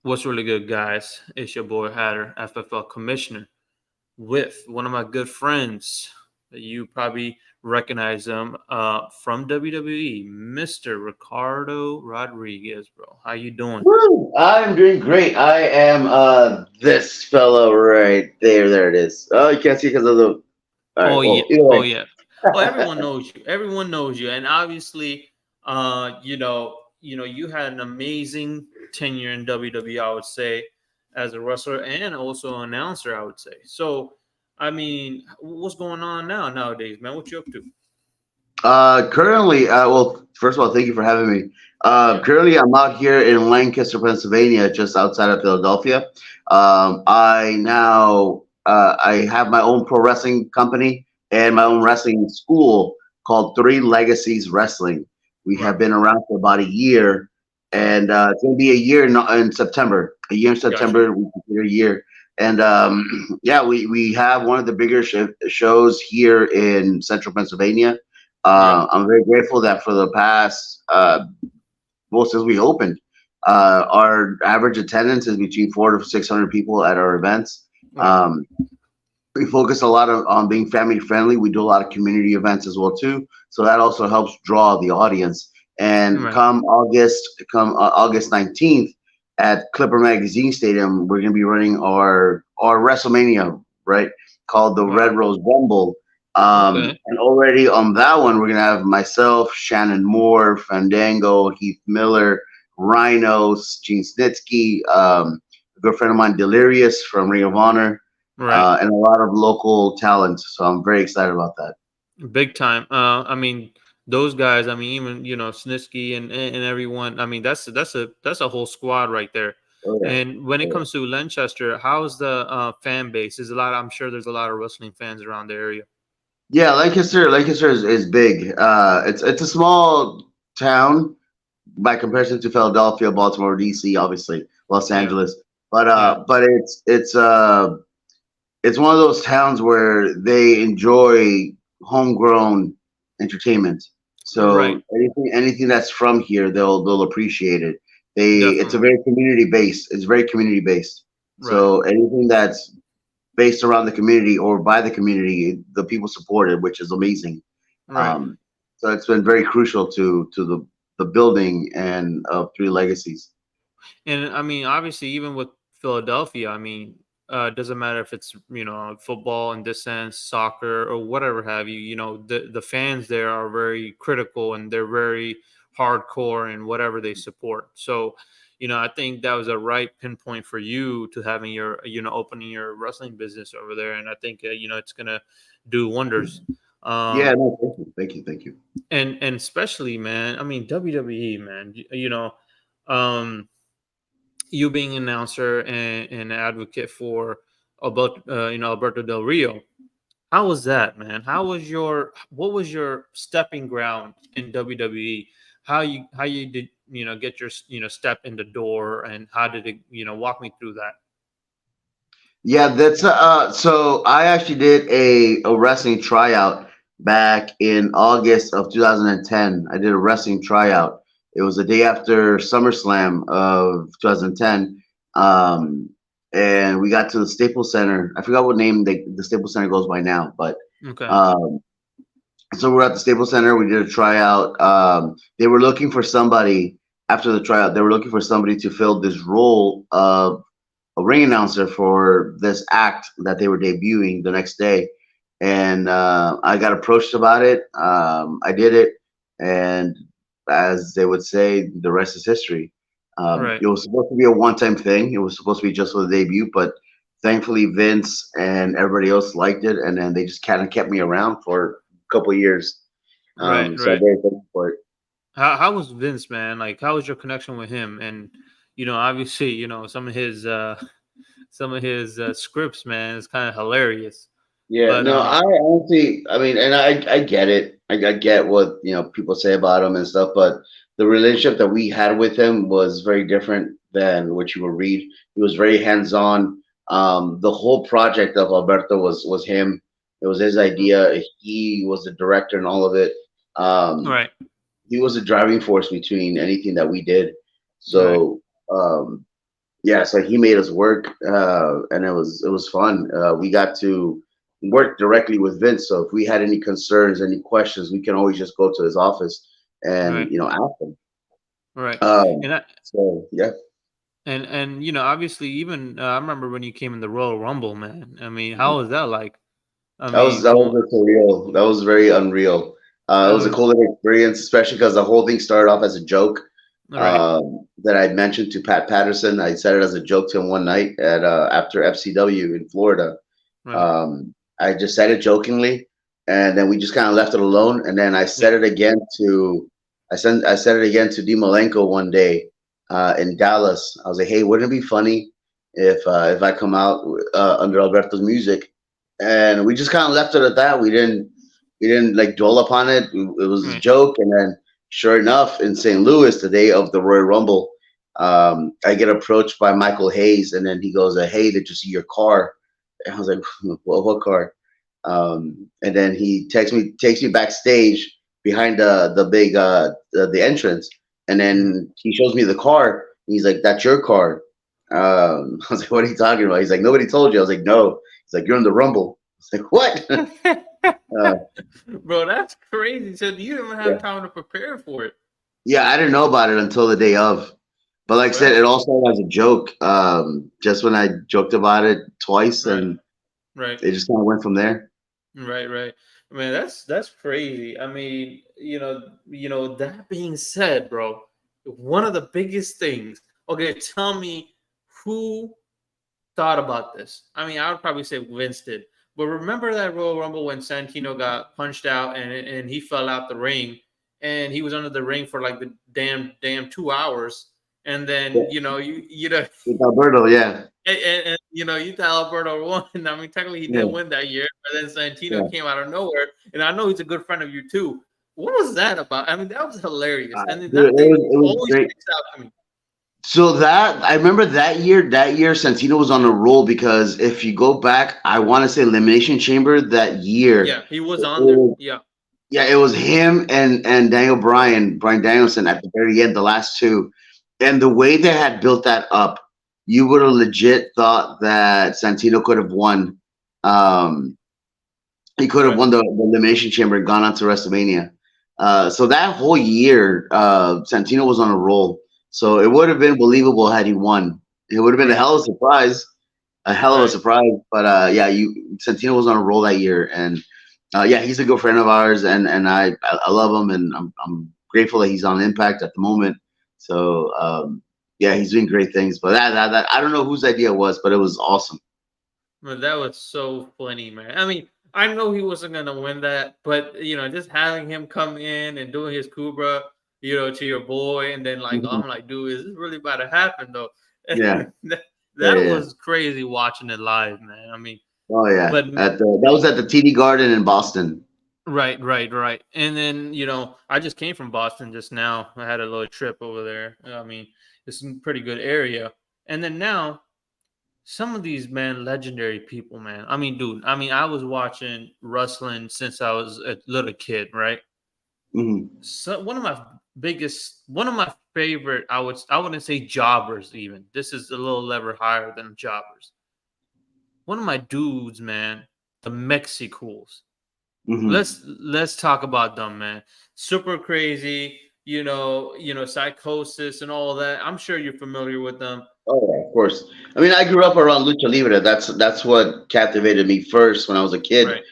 What's really good, guys? It's your boy Hatter, FFL Commissioner, with one of my good friends. You probably recognize him from WWE, Mr. Ricardo Rodriguez, bro. How you doing? Woo! I'm doing great. I am this fellow right there. There it is. Oh, you can't see because of the. All Oh right. yeah, Well, either oh way. yeah. Well, everyone knows you. Everyone knows you, and obviously, you had an amazing tenure in WWE. I would say, as a wrestler and also an announcer. I would say. So, I mean, what's going on nowadays, man? What you up to? Currently, well, first of all, thank you for having me. Yeah. Currently, I'm out here in Lancaster, Pennsylvania, just outside of Philadelphia. I have my own pro wrestling company and my own wrestling school called Three Legacies Wrestling. We have Right. been around for about a year, and it's going to be a year in September. A year in Gotcha. September, we complete a year. And yeah, we have one of the bigger shows here in Central Pennsylvania. Yeah. I'm very grateful that for the past, well, since we opened, our average attendance is between 400 to 600 people at our events. Right. Um, we focus a lot on being family friendly. We do a lot of community events as well too, so that also helps draw the audience. And Right. August 19th at Clipper Magazine Stadium, we're going to be running our WrestleMania, right, called the Red Wow. Rose Rumble. Okay. And already on that one, we're going to have myself, Shannon Moore, Fandango, Heath Miller, Rhinos, Gene Snitsky, a good friend of mine, Delirious from Ring of Honor, Right. and a lot of local talent. So I'm very excited about that. Big time. I mean, those guys. I mean, even Snitsky and everyone. I mean, that's a whole squad right there. Oh yeah. And when it Oh, comes to Lancaster, how's the fan base? Is a lot. I'm sure there's a lot of wrestling fans around the area. yeah. Lancaster is big. It's a small town by comparison to Philadelphia, Baltimore, DC, obviously Los Yeah. Angeles. But Yeah. it's one of those towns where they enjoy homegrown entertainment. Right. So anything that's from here, they'll appreciate it. It's a Definitely. very community based. It's very community based. Right. So anything that's based around the community or by the community, the people support it, which is amazing. Right. Um, so it's been very crucial to the building and of Three Legacies. And I mean, obviously, even with Philadelphia, I mean, doesn't matter if it's football in this sense, soccer, or whatever have you. The fans there are very critical and they're very hardcore in whatever they support. So, I think that was a right pinpoint for you to having your opening your wrestling business over there, and I think it's gonna do wonders. Yeah, Um, no, thank you. and especially, man, I mean WWE, man, um you being an announcer and an advocate for Alberto Del Rio. How was that, man? What was your stepping ground in WWE? How you did get your step in the door, and how did it walk me through that? Yeah, that's so I actually did a wrestling tryout back in August of 2010. I did a wrestling tryout. It was the day after SummerSlam of 2010. Um, and we got to the Staples Center. I forgot what name the Staples Center goes by now, but Okay. um, so we're at the Staples Center. We did a tryout. They were looking for somebody after the tryout. They were looking for somebody to fill this role of a ring announcer for this act that they were debuting the next day, and I got approached about it. I did it, and as they would say, the rest is history. Right. It was supposed to be a one-time thing. It was supposed to be just for the debut, but thankfully Vince and everybody else liked it, and then they just kind of kept me around for a couple of years. Right. So I'm Right. very thankful for it. How was Vince, man? Like, how was your connection with him? And obviously, some of his scripts, man, is kind of hilarious. Yeah, But no, I honestly, I mean, and I get it. I get what people say about him and stuff, but the relationship that we had with him was very different than what you would read. He was very hands-on. The whole project of Alberto was him. It was his idea. He was the director and all of it. Um, right. he was a driving force between anything that we did. Right. So um, yeah, so he made us work, and it was fun. We got to work directly with Vince, so if we had any concerns, any questions, we can always just go to his office and Right, ask him. right. Um, And I, so yeah, and obviously, even I remember when you came in the Royal Rumble, man. I mean, how mhm. was that like? I that was mean, that going, was surreal. That was very unreal. It was a uh, cool little experience, especially because the whole thing started off as a joke. right, That I mentioned to Pat Patterson. I said it as a joke to him one night at after FCW in Florida. right, I just said it jokingly, and then we just kind of left it alone. And then yeah, I said it again to D Malenko one day in Dallas. I was like, "Hey, wouldn't it be funny if I come out under Alberto's music?" And we just kind of left it at that. We didn't like dwell upon it. It was a right. joke, and then sure enough, in St. Louis, the day of the Royal Rumble, I get approached by Michael Hayes, and then he goes, "Hey, did you see your car?" And I was like, "Well, what car?" And then he takes me backstage behind the big the entrance, and Mhm. then he shows me the car. He's like, "That's your car." I was like, "What are you talking about?" He's like, "Nobody told you." I was like, "No." He's like, "You're in the Rumble." I was like, "What?" uh, Bro, that's crazy. So you didn't even yeah, have time to prepare for it. yeah. I didn't know about it until the day of. But like I Bro, said, that's it all started as a joke. Just when I joked about it twice, right, and right. it just kind of went from there. Right, right. Man, that's crazy. I mean, that being said, bro, one of the biggest things. Okay, tell me who thought about this. I mean, I would probably say Vince did. But remember that Royal Rumble when Santino got punched out and he fell out the ring and he was under the ring for like the damn 2 hours. And then, Yeah, with you Alberto, yeah, you thought Alberto won. I mean, technically he did yeah, win that year, but then yeah. Santino came out of nowhere, and I know he's a good friend of you too. What was that about? I mean, that was hilarious, and then Dude, that thing it was always great. sticks out to me. So that I remember that year Santino was on a roll because if you go back, I want to say Elimination Chamber that year. Yeah, he was It on there. was, Yeah, yeah, it was him and Daniel Brian Danielson at the very end, the last two, and the way they had built that up, you would have legit thought that Santino could have won. Um, he could have right, won the Elimination Chamber and gone on to WrestleMania. So that whole year, Santino was on a roll. So it would have been believable had he won. It would have been a right, hell of a surprise, a hell of a right. surprise. But yeah, Santino was on a roll that year, and yeah, he's a good friend of ours, and I love him, and I'm grateful that he's on Impact at the moment. So yeah, he's doing great things. But that I don't know whose idea it was, but it was awesome. But that was so funny, man. I mean, I know he wasn't gonna win that, but just having him come in and doing his Kubra, to your boy, and then like Mhm. I'm like, dude, is this really about to happen though? Yeah, that, yeah, that yeah. was crazy watching it live, man. I mean, Oh yeah, but that was at the TD Garden in Boston. right, right, right. And then, I just came from Boston just now. I had a little trip over there. I mean, it's a pretty good area. And then now, some of these legendary people, man. I mean, dude. I mean, I was watching wrestling since I was a little kid, right? Hmm. So one of my favorite. I wouldn't say jobbers even. This is a little level higher than jobbers. One of my dudes, man, the Mexicools. Hmm. Let's talk about them, man. Super crazy, psychosis and all that. I'm sure you're familiar with them. Oh yeah, of course. I mean, I grew Uh, up around lucha libre. That's what captivated me first when I was a kid right,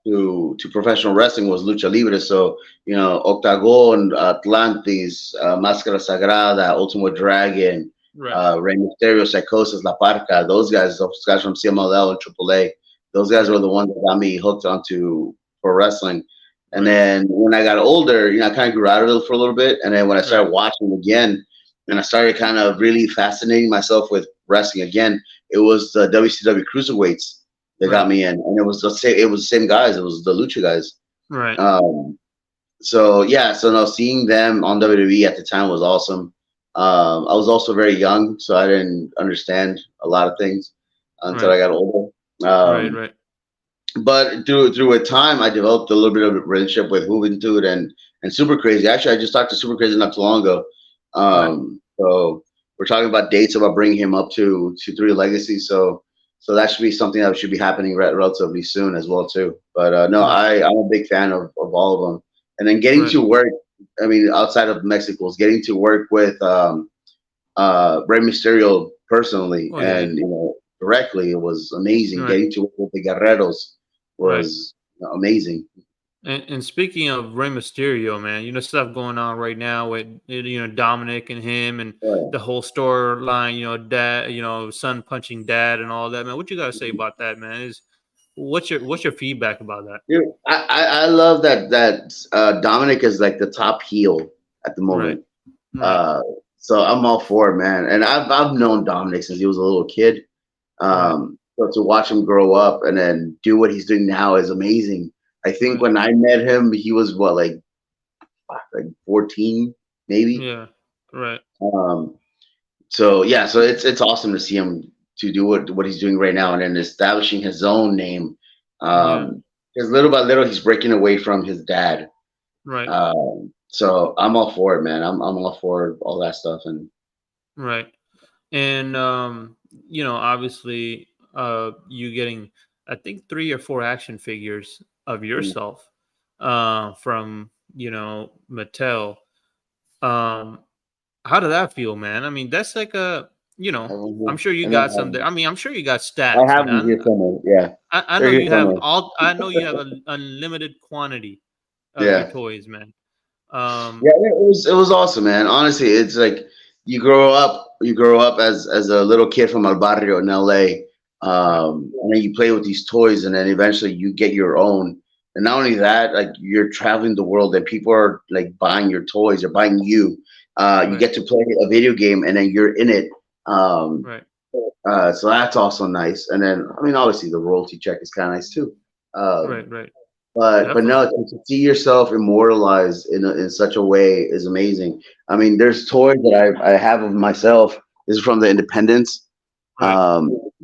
to professional wrestling was lucha libre. So Octagon, Atlantis, Máscara Sagrada, Ultimo Dragon, right, Rey Mysterio, Psychosis, La Parca. Those guys from CMLL and AAA. Those guys were right, the ones that got me hooked onto pro wrestling. And right, then when I got older, I kind of grew out of it for a little bit. And then when I right, started watching again, and I started kind of really fascinating myself with wrestling again, it was the WCW cruiserweights that got right, me in, and it was the same. It was the same guys. It was the Lucha guys. right, Um, so yeah, so now seeing them on WWE at the time was awesome. I was also very young, so I didn't understand a lot of things until right, I got older. right, Um, right, but through a time, I developed a little bit of a relationship with Juventud and Super Crazy. Actually, I just talked to Super Crazy not too long ago. right, So we're talking about dates about bringing him up to three legacies. So that should be something that should be happening relatively soon as well too. But no, Right. I'm a big fan of all of them. And then getting Right. to work, I mean, outside of Mexico, is getting to work with Rey Mysterio personally, Oh yeah. and directly, it was amazing. Right. Getting to work with the Guerreros Right. was amazing. And speaking of Rey Mysterio, man, stuff going on right now with Dominic and him and Yeah. the whole storyline, dad, son punching dad and all that, man. What you gotta say about that, man? What's your feedback about that? Dude, I love that Dominic is like the top heel at the Right. moment. Right. Uh, so I'm all for it, man. And I've known Dominic since he was a little kid. Right. So to watch him grow up and then do what he's doing now is amazing. I think Right. when I met him, he was what, like 14 maybe. Yeah. Right. Um, so yeah, so it's awesome to see him to do what he's doing right now and then establishing his own name. Yeah. Because little by little he's breaking away from his dad. Right. So I'm all for it, man. I'm all for all that stuff. And Right. And obviously, you getting, I think, 3 or 4 action figures of mm, yourself, from Mattel. Um, how did that feel, man? I mean, that's like I don't I'm know. sure you I know got some there. I mean, I'm sure you got I stacks, have them man. here somewhere. Yeah, I they're know here you have somewhere. I know you have an unlimited quantity of your Yeah. toys, man. Yeah, it was awesome, man. Honestly, it's like you grow up as a little kid from El Barrio in LA, Right. and then you play with these toys, and then eventually you get your own. And not only that, like you're traveling the world, and people are like buying your toys, they're buying you. You Right. get to play a video game, and then you're in it. Um, Right. so that's also nice. And then, I mean, obviously the royalty check is kind of nice too. Um, Right. Right. but Definitely. no, to see yourself immortalized in such a way is amazing. I mean, there's toys that I have of myself. This is from the Independence, Right.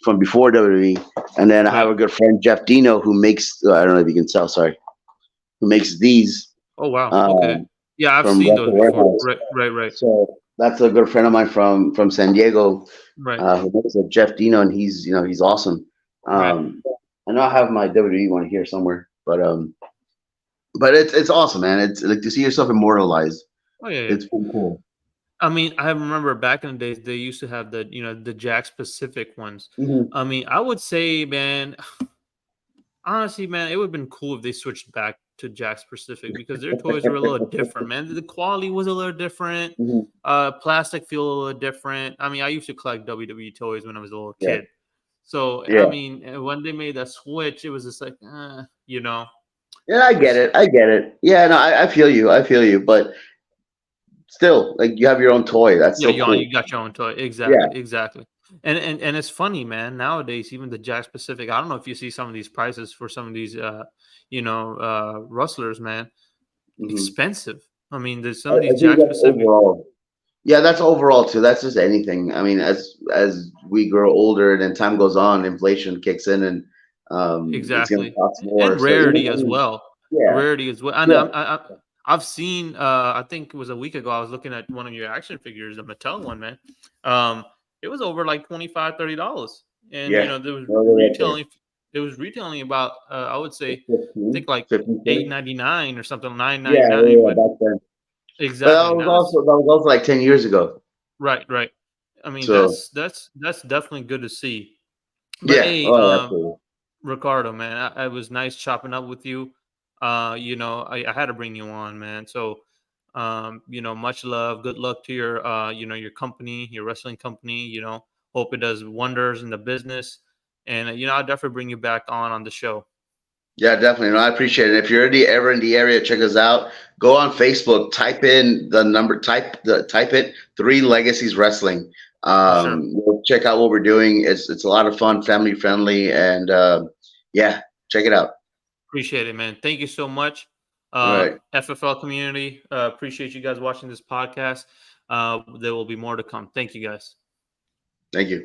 from before WWE, and then I have Right. a good friend Jeff Dino who makes I don't know if you can tell, sorry, who makes these Oh wow. Okay. um, Yeah, I've from seen those Russell before. Warehouse. Right. Right. Right. So that's a good friend of mine from San Diego, Right. who makes a Jeff Dino, and he's awesome. Right. I know I have my WWE one here somewhere, but it's awesome, man. It's like to see yourself immortalized. Oh yeah. Yeah. It's pretty cool. I mean, I remember back in the days they used to have the Jack specific ones. Hmm. I mean, I would say, man, honestly, man, it would have been cool if they switched back to Jack's Pacific because their toys were a little different, man. The quality was a little different. Hmm. Plastic feel a little different. I mean, I used to collect WWE toys when I was a little Yeah, kid. So, I yeah, mean, when they made that switch, it was just like, yeah. I get it's it. I get it. Yeah, no, I feel you. I feel you. But still, like you have your own toy. That's yeah, so you cool. got your own toy. Yeah. Exactly, exactly. And it's funny, man. Nowadays, even the Jack Pacific, I don't know if you see some of these prices for some of these rustlers, man. Hmm. Expensive. I mean, there's some of I these think Jack that's Pacific. overall. Yeah, that's overall too. That's just anything. I mean, as we grow older and then time goes on, inflation kicks in, and it's going to Exactly, cost more. and So even rarity I as mean, well. yeah, Rarity as well. And yeah, I've seen. I think it was a week ago. I was looking at one of your action figures, the Mattel one, man. Um, it was over like $25-$30, and yeah. there was No, they're right there. retailing. It was retailing about I would say, I 15, think like 15. $8.99 or something, nine Yeah, ninety yeah, nine. yeah, But back then. But exactly now it's that was also like 10 years ago. right, right. I mean, So that's definitely good to see. But yeah, hey, oh, absolutely. Ricardo, man, I was nice chopping up with you. I had to bring you on, man. So, much love. Good luck to your, your company, your wrestling company. Hope it does wonders in the business. And I'll definitely bring you back on the show. Yeah, definitely. No, I appreciate it. If you're ever in the area, check us out. Go on Facebook, type it Three Legacies Wrestling. For sure. Check out what we're doing. It's a lot of fun, family friendly, and yeah, check it out. Appreciate it, man. Thank you so much. All right. FFL community, appreciate you guys watching this podcast. There will be more to come. Thank you, guys. Thank you.